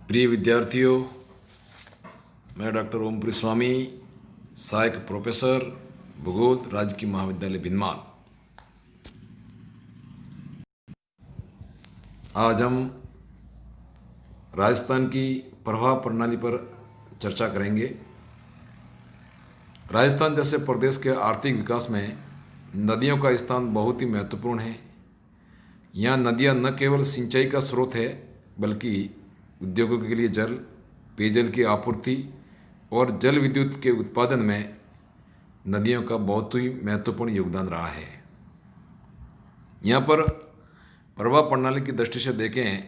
प्रिय विद्यार्थियों, मैं डॉक्टर ओम पुरी स्वामी, सहायक प्रोफेसर भूगोल, राजकीय महाविद्यालय भिनमाल। आज हम राजस्थान की प्रवाह प्रणाली पर चर्चा करेंगे। राजस्थान जैसे प्रदेश के आर्थिक विकास में नदियों का स्थान बहुत ही महत्वपूर्ण है। यहाँ नदियाँ न केवल सिंचाई का स्रोत है, बल्कि उद्योगों के लिए जल, पेयजल की आपूर्ति और जल विद्युत के उत्पादन में नदियों का बहुत ही महत्वपूर्ण योगदान रहा है। यहाँ पर प्रवाह प्रणाली की दृष्टि से देखें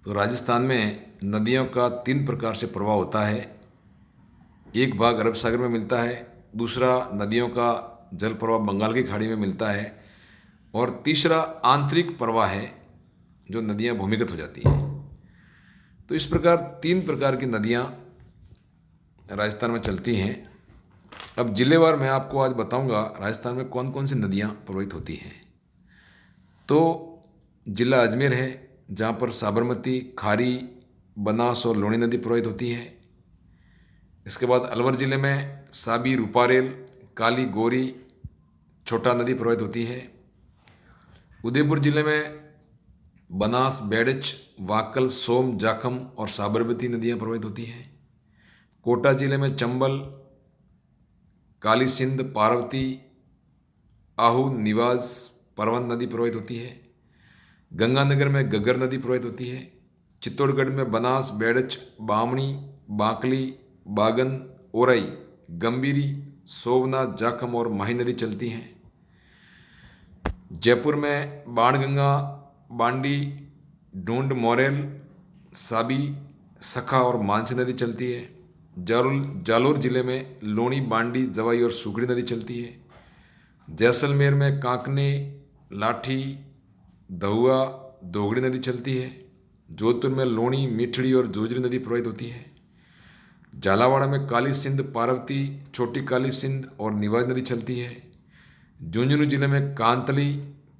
तो राजस्थान में नदियों का 3 प्रकार से प्रवाह होता है। एक भाग अरब सागर में मिलता है, दूसरा नदियों का जल प्रवाह बंगाल की खाड़ी में मिलता है, और तीसरा आंतरिक प्रवाह है जो नदियाँ भूमिगत हो जाती हैं। तो इस प्रकार 3 प्रकार की नदियाँ राजस्थान में चलती हैं। अब जिलेवार मैं आपको आज बताऊंगा राजस्थान में कौन कौन सी नदियाँ प्रवाहित होती हैं। तो जिला अजमेर है, जहाँ पर साबरमती, खारी, बनास और लूणी नदी प्रवाहित होती है। इसके बाद अलवर जिले में साबी, रूपारेल, काली, गोरी, छोटा नदी प्रवाहित होती है। उदयपुर जिले में बनास, बेड़च, वाकल, सोम, जाखम और साबरमती नदियाँ प्रवाहित होती हैं। कोटा जिले में चंबल, काली सिंध, पार्वती, आहू, निवाज, परवन नदी प्रवाहित होती है। गंगानगर में गग्गर नदी प्रवाहित होती है। चित्तौड़गढ़ में बनास, बेड़च, बामणी, बाकली, बागन, ओरई, गंभीरी, सोवनाथ, जाखम और माही नदी चलती हैं। जयपुर में बाणगंगा, बांडी, ढूंढ, मोरेल, साबी, सखा और मानसी नदी चलती है। जालोर जिले में लूणी, बांडी, जवाई और सुखड़ी नदी चलती है। जैसलमेर में कांकने, लाठी, दहुआ, दोगड़ी नदी चलती है। जोधपुर में लूणी, मिठड़ी और जोजरी नदी प्रवाहित होती है। झालावाड़ में काली सिंध, पार्वती, छोटी काली सिंध और निवाज नदी चलती है। झुंझुनू जिले में कांतली,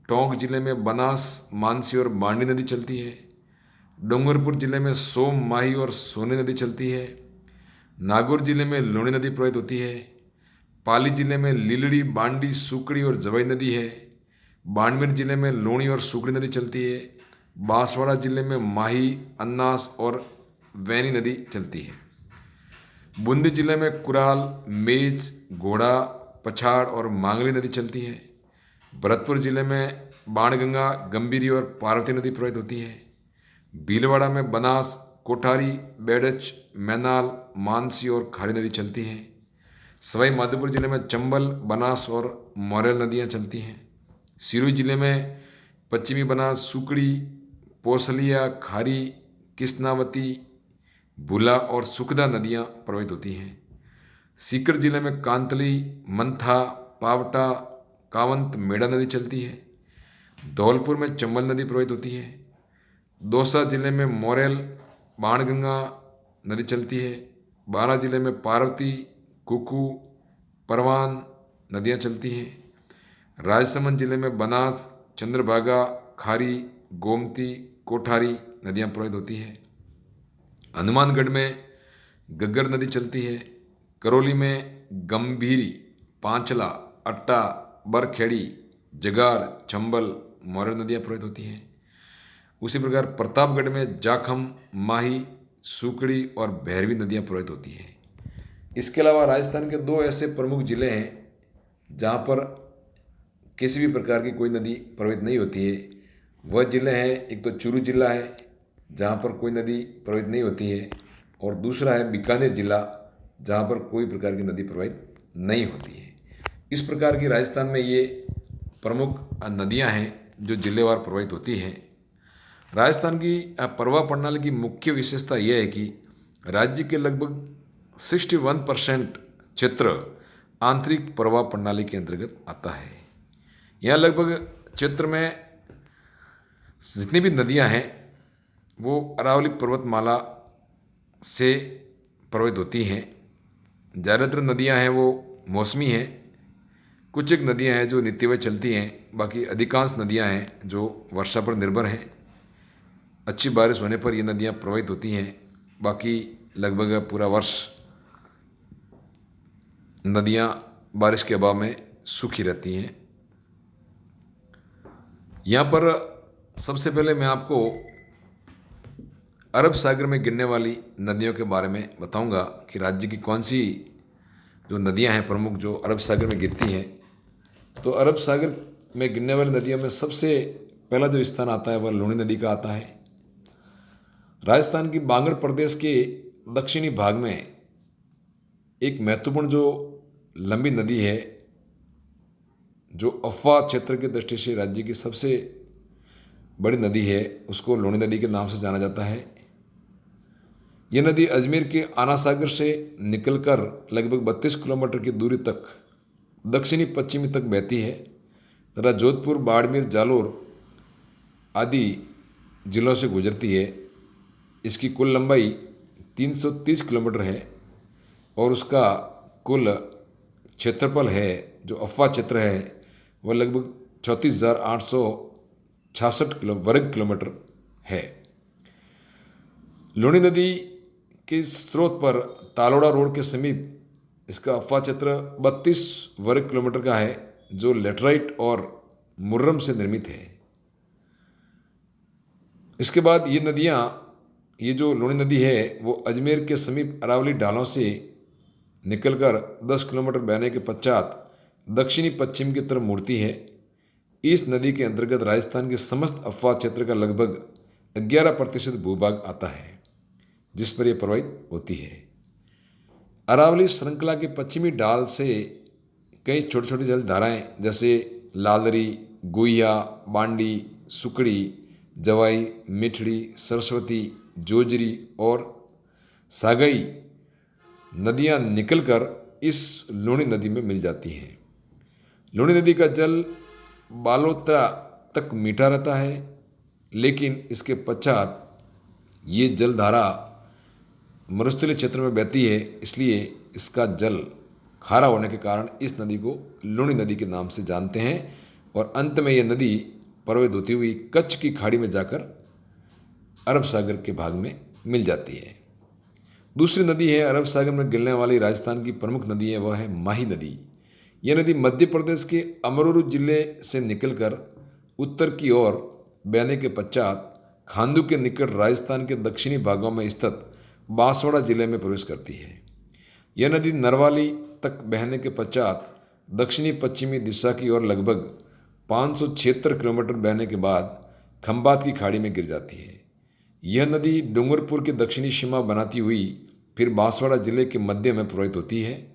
टोंक जिले में बनास, मानसी और बांडी नदी चलती है। डूंगरपुर जिले में सोम, माही और सोनी नदी चलती है। नागौर जिले में लूणी नदी प्रवाहित होती है। पाली जिले में लीलड़ी, बांडी, सुकड़ी और जवाई नदी है। बाड़मेर जिले में लूणी और सुकड़ी नदी चलती है। बांसवाड़ा जिले में माही, अन्नास और वैनी नदी चलती है। बूंदी जिले में कुराल, मेज, घोड़ा, पछाड़ और मांगली नदी चलती है। भरतपुर जिले में बाणगंगा, गंभीरी और पार्वती नदी प्रवाहित होती है। भीलवाड़ा में बनास, कोठारी, बेड़च, मैनाल, मानसी और खारी नदी चलती है। सवाई माधोपुर जिले में चंबल, बनास और मोरेल नदियाँ चलती हैं। सिरोही जिले में पश्चिमी बनास, सुकड़ी, पोसलिया, खारी, किस्नावती, भूला और सुखदा नदियाँ प्रवाहित होती हैं। सीकर जिले में कांतली, मंथा, पावटा, कावंत, मेड़ा नदी चलती है। धौलपुर में चंबल नदी प्रवाहित होती है। दौसा जिले में मोरेल, बाणगंगा नदी चलती है। बारां जिले में पार्वती, कुकू, परवान नदियाँ चलती हैं। राजसमंद जिले में बनास, चंद्रभागा, खारी, गोमती, कोठारी नदियाँ प्रवाहित होती है। हनुमानगढ़ में गग्गर नदी चलती है। करौली में गंभीरी, पांचला, अट्टा, बरखेड़ी, जगार, चंबल, मोरेल नदियाँ प्रवाहित होती हैं। उसी प्रकार प्रतापगढ़ में जाखम, माही, सुकड़ी और भैरवी नदियाँ प्रवाहित होती हैं। इसके अलावा राजस्थान के 2 ऐसे प्रमुख जिले हैं जहाँ पर किसी भी प्रकार की कोई नदी प्रवाहित नहीं होती है। वह जिले हैं, एक तो चूरू जिला है जहाँ पर कोई नदी प्रवाहित नहीं होती है, और दूसरा है बीकानेर जिला जहाँ पर कोई प्रकार की नदी प्रवाहित नहीं होती है। इस प्रकार की राजस्थान में ये प्रमुख नदियाँ हैं जो जिलेवार प्रवाहित होती हैं। राजस्थान की प्रवाह प्रणाली की मुख्य विशेषता यह है कि राज्य के लगभग 61% क्षेत्र आंतरिक प्रवाह प्रणाली के अंतर्गत आता है। यहाँ लगभग क्षेत्र में जितनी भी नदियाँ हैं वो अरावली पर्वतमाला से प्रवाहित होती हैं। ज़्यादातर नदियाँ हैं वो मौसमी हैं। कुछ एक नदियाँ हैं जो नित्यवय चलती हैं, बाकी अधिकांश नदियाँ हैं जो वर्षा पर निर्भर हैं। अच्छी बारिश होने पर ये नदियाँ प्रवाहित होती हैं बाकी लगभग पूरा वर्ष नदियाँ बारिश के अभाव में सूखी रहती हैं। यहाँ पर सबसे पहले मैं आपको अरब सागर में गिरने वाली नदियों के बारे में बताऊंगा कि राज्य की कौन सी जो नदियां हैं प्रमुख जो अरब सागर में गिरती हैं। तो अरब सागर में गिरने वाली नदियों में सबसे पहला जो स्थान आता है वह लूणी नदी का आता है। राजस्थान की बांगड़ प्रदेश के दक्षिणी भाग में एक महत्वपूर्ण जो लंबी नदी है, जो अफवाह क्षेत्र की दृष्टि से राज्य की सबसे बड़ी नदी है, उसको लूणी नदी के नाम से जाना जाता है। यह नदी अजमेर के आना सागर से निकलकर लगभग 32 किलोमीटर की दूरी तक दक्षिणी पश्चिमी तक बहती है तथा जोधपुर, बाड़मेर, जालोर आदि जिलों से गुजरती है। इसकी कुल लंबाई 330 किलोमीटर है और उसका कुल क्षेत्रफल है जो अफवाह क्षेत्र है वह लगभग 34,866 वर्ग किलोमीटर है। लूणी नदी के स्रोत पर तालोड़ा रोड के समीप इसका अफवाह क्षेत्र 32 वर्ग किलोमीटर का है जो लेटराइट और मुर्रम से निर्मित है। इसके बाद ये जो लूणी नदी है वो अजमेर के समीप अरावली ढालों से निकलकर 10 किलोमीटर बहने के पश्चात दक्षिणी पश्चिम की तरफ मुड़ती है। इस नदी के अंतर्गत राजस्थान के समस्त अफवाह क्षेत्र का लगभग 11% भूभाग आता है जिस पर यह प्रवाहित होती है। अरावली श्रृंखला के पश्चिमी ढाल से कई छोटी छोटी जल धाराएं जैसे लालरी, गुइया, बांडी, सुकड़ी, जवाई, मिठड़ी, सरस्वती, जोजरी और सागई नदियां निकलकर इस लूणी नदी में मिल जाती हैं। लूणी नदी का जल बालोतरा तक मीठा रहता है, लेकिन इसके पश्चात ये जलधारा मरुस्थलीय क्षेत्र में बहती है, इसलिए इसका जल खारा होने के कारण इस नदी को लूणी नदी के नाम से जानते हैं और अंत में यह नदी प्रवाहित होती हुई कच्छ की खाड़ी में जाकर अरब सागर के भाग में मिल जाती है। दूसरी नदी है अरब सागर में गिरने वाली राजस्थान की प्रमुख नदी है, वह है माही नदी। यह नदी मध्य प्रदेश के अमरोहा जिले से निकलकर उत्तर की ओर बहने के पश्चात खांडू के निकट राजस्थान के दक्षिणी भागों में स्थित बांसवाड़ा जिले में प्रवेश करती है। यह नदी नरवाली तक बहने के पश्चात दक्षिणी पश्चिमी दिशा की ओर लगभग 576 किलोमीटर बहने के बाद खंबात की खाड़ी में गिर जाती है। यह नदी डूंगरपुर की दक्षिणी सीमा बनाती हुई फिर बांसवाड़ा जिले के मध्य में प्रवाहित होती है।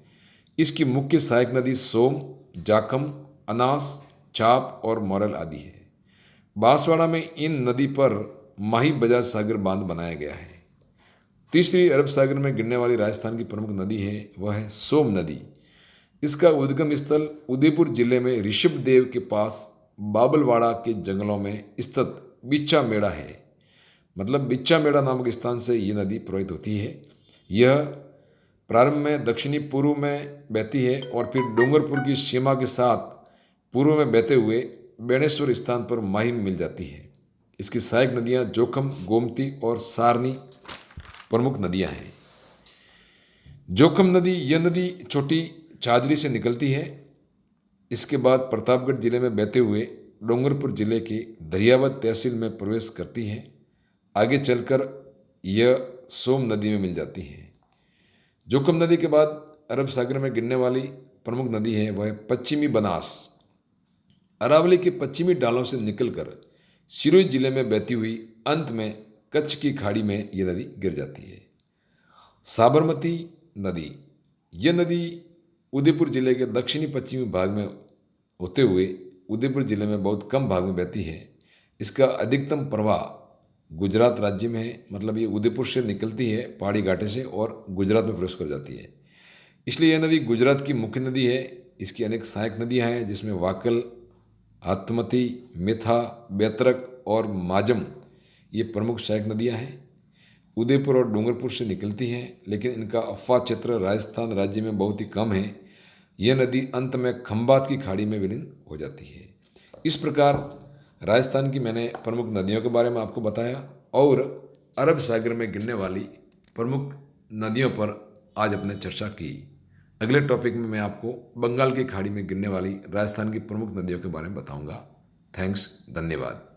इसकी मुख्य सहायक नदी सोम, जाखम, अनास, चाप और मोरल आदि है। बांसवाड़ा में इन नदी पर माही बजाज सागर बांध बनाया गया है। तीसरी अरब सागर में गिरने वाली राजस्थान की प्रमुख नदी है वह है सोम नदी। इसका उद्गम स्थल उदयपुर जिले में ऋषभदेव के पास बाबलवाड़ा के जंगलों में स्थित बिच्छा मेड़ा है। मतलब बिच्छा मेड़ा नामक स्थान से ये नदी प्रवाहित होती है। यह प्रारंभ में दक्षिणी पूर्व में बहती है और फिर डूंगरपुर की सीमा के साथ पूर्व में बहते हुए बेणेश्वर स्थान पर माही में मिल जाती है। इसकी सहायक नदियां जोखम, गोमती और सारनी प्रमुख नदियां हैं। जोखम नदी, यह नदी छोटी चादरी से निकलती है। इसके बाद प्रतापगढ़ जिले में बहते हुए डूंगरपुर जिले के दरियावद तहसील में प्रवेश करती है। आगे चलकर यह सोम नदी में मिल जाती है। जोखम नदी के बाद अरब सागर में गिरने वाली प्रमुख नदी है वह पश्चिमी बनास। अरावली के पश्चिमी ढालों से निकलकर सिरोही जिले में बहती हुई अंत में कच्छ की खाड़ी में यह नदी गिर जाती है। साबरमती नदी, यह नदी उदयपुर जिले के दक्षिणी पश्चिमी भाग में होते हुए उदयपुर जिले में बहुत कम भाग में बहती है। इसका अधिकतम प्रवाह गुजरात राज्य में है। मतलब ये उदयपुर से निकलती है पहाड़ी घाटे से और गुजरात में प्रवेश कर जाती है, इसलिए यह नदी गुजरात की मुख्य नदी है। इसकी अनेक सहायक नदियां हैं जिसमें वाकल, हाथमती, मेथा, बेतरक और माजम ये प्रमुख सहायक नदियां हैं। उदयपुर और डूंगरपुर से निकलती हैं, लेकिन इनका अफवाह क्षेत्र राजस्थान राज्य में बहुत ही कम है। यह नदी अंत में खंबात की खाड़ी में विलीन हो जाती है। इस प्रकार राजस्थान की मैंने प्रमुख नदियों के बारे में आपको बताया और अरब सागर में गिरने वाली प्रमुख नदियों पर आज अपने चर्चा की। अगले टॉपिक में मैं आपको बंगाल की खाड़ी में गिरने वाली राजस्थान की प्रमुख नदियों के बारे में बताऊंगा। थैंक्स, धन्यवाद।